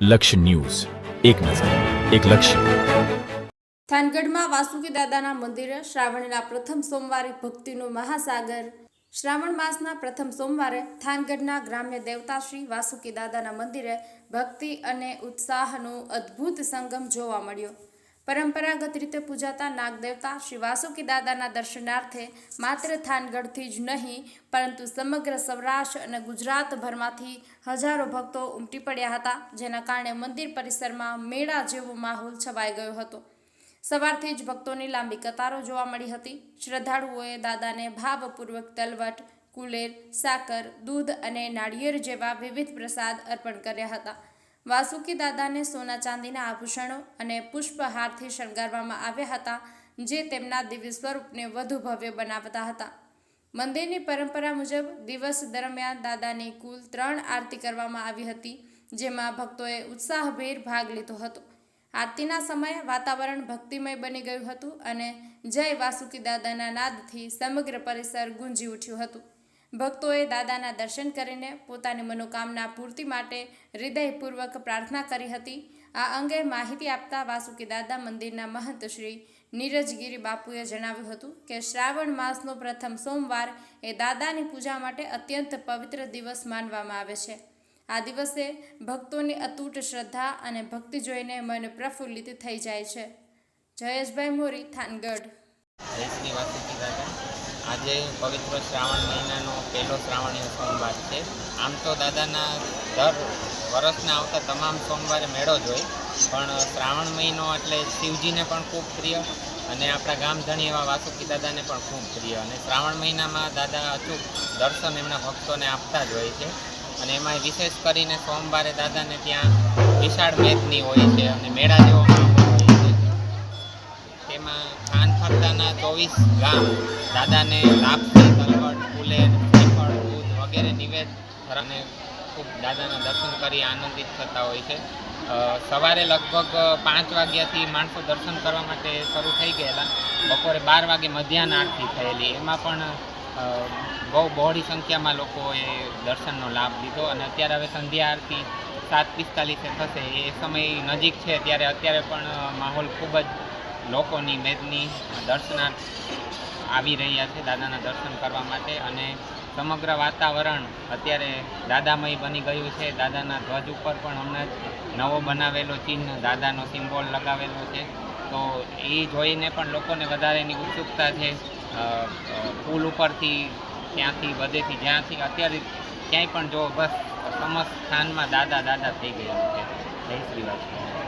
લક્ષ્ય ન્યૂઝ, એક નજર, એક લક્ષ્ય. થાનગઢમાં વાસુકી દાદાના મંદિરે શ્રાવણના પ્રથમ સોમવારે ભક્તિનો મહાસાગર. શ્રાવણ માસના પ્રથમ સોમવારે થાનગઢના ગ્રામ્ય દેવતા શ્રી વાસુકી દાદાના મંદિરે ભક્તિ અને ઉત્સાહનો અદ્ભુત સંગમ જોવા મળ્યો. પરંપરાગત રીતે પૂજાતા નાગદેવતા શ્રી વાસુકી દાદાના દર્શનાર્થે માત્ર થાનગઢથી જ નહીં પરંતુ સમગ્ર સૌરાષ્ટ્ર અને ગુજરાતભરમાંથી હજારો ભક્તો ઉમટી પડ્યા હતા, જેના કારણે મંદિર પરિસરમાં મેળા જેવો માહોલ છવાઈ ગયો હતો. સવારથી જ ભક્તોની લાંબી કતારો જોવા મળી હતી. શ્રદ્ધાળુઓએ દાદાને ભાવપૂર્વક તલવટ, કુલેર, સાકર, દૂધ અને નાળિયેર જેવા વિવિધ પ્રસાદ અર્પણ કર્યા હતા. વાસુકી દાદાને સોના ચાંદીના આભૂષણો અને પુષ્પહારથી શણગારવામાં આવ્યા હતા, જે તેમના દિવ્ય સ્વરૂપને વધુ ભવ્ય બનાવતા હતા. મંદિરની પરંપરા મુજબ દિવસ દરમિયાન દાદાની કુલ 3 આરતી કરવામાં આવી હતી, જેમાં ભક્તોએ ઉત્સાહભેર ભાગ લીધો હતો. આરતીના સમયે વાતાવરણ ભક્તિમય બની ગયું હતું અને જય વાસુકી દાદાના નાદથી સમગ્ર પરિસર ગુંજી ઉઠ્યું હતું. ભક્તોએ દાદાના દર્શન કરીને પોતાની મનોકામના પૂર્તિ માટે હૃદયપૂર્વક પ્રાર્થના કરી હતી. આ અંગે માહિતી આપતા વાસુકી દાદા મંદિરના મહંત શ્રી નીરજગીરી બાપુએ જણાવ્યું હતું કે શ્રાવણ માસનો પ્રથમ સોમવાર એ દાદાની પૂજા માટે અત્યંત પવિત્ર દિવસ માનવામાં આવે છે. આ દિવસે ભક્તોની અતૂટ શ્રદ્ધા અને ભક્તિ જોઈને મન પ્રફુલ્લિત થઈ જાય છે. જયેશભાઈ મોરી, થાનગઢ. જય વાસુકી દાદા. આજે પવિત્ર શ્રાવણ મહિનાનો પહેલો શ્રાવણીય સોમવાર છે. આમ તો દાદાના દર વર્ષના આવતા તમામ સોમવારે મેળો જ હોય, પણ શ્રાવણ મહિનો એટલે શિવજીને પણ ખૂબ પ્રિય અને આપણા ગામધણી એવા વાસુકી દાદાને પણ ખૂબ પ્રિય. અને શ્રાવણ મહિનામાં દાદા અચૂક દર્શન એમના ભક્તોને આપતા જ હોય છે. અને એમાં વિશેષ કરીને સોમવારે દાદાને ત્યાં વિશાળ મેદની હોય છે અને મેળા જેવો માહોલ હોય છે. તેમાં ખાન ફરતાના 24 ગામ દાદાને લાપસી, તલવટ, કુલેર, શ્રીફળ, દૂધ વગેરે નિવેદ અને ખૂબ દાદાના દર્શન કરી આનંદિત થતા હોય છે. સવારે લગભગ 5 વાગ્યાથી માણસો દર્શન કરવા માટે શરૂ થઈ ગયેલા. બપોરે 12 વાગે મધ્યાહન આરતી થયેલી, એમાં પણ બહુ બહોળી સંખ્યામાં લોકોએ દર્શનનો લાભ લીધો. અને અત્યારે હવે સંધ્યા આરતી 7:45 થશે, એ સમય નજીક છે, ત્યારે અત્યારે પણ માહોલ ખૂબ જ લોકોની મેદની દર્શનાર્થ આવી રહ્યા છે દાદાના દર્શન કરવા માટે. અને સમગ્ર વાતાવરણ અત્યારે દાદામય બની ગયું છે. દાદાના ધ્વજ ઉપર પણ હમણાં જ નવો બનાવેલો ચિહ્ન, દાદાનો સિમ્બોલ લગાવેલો છે, તો એ જોઈને પણ લોકોને વધારેની ઉત્સુકતા છે. પુલ ઉપરથી, ત્યાંથી, બધેથી, જ્યાંથી અત્યારે ક્યાંય પણ જો બસ સમસ્ત સ્થાનમાં દાદા દાદા થઈ ગયા છે. જય શ્રી વાસુદેવ.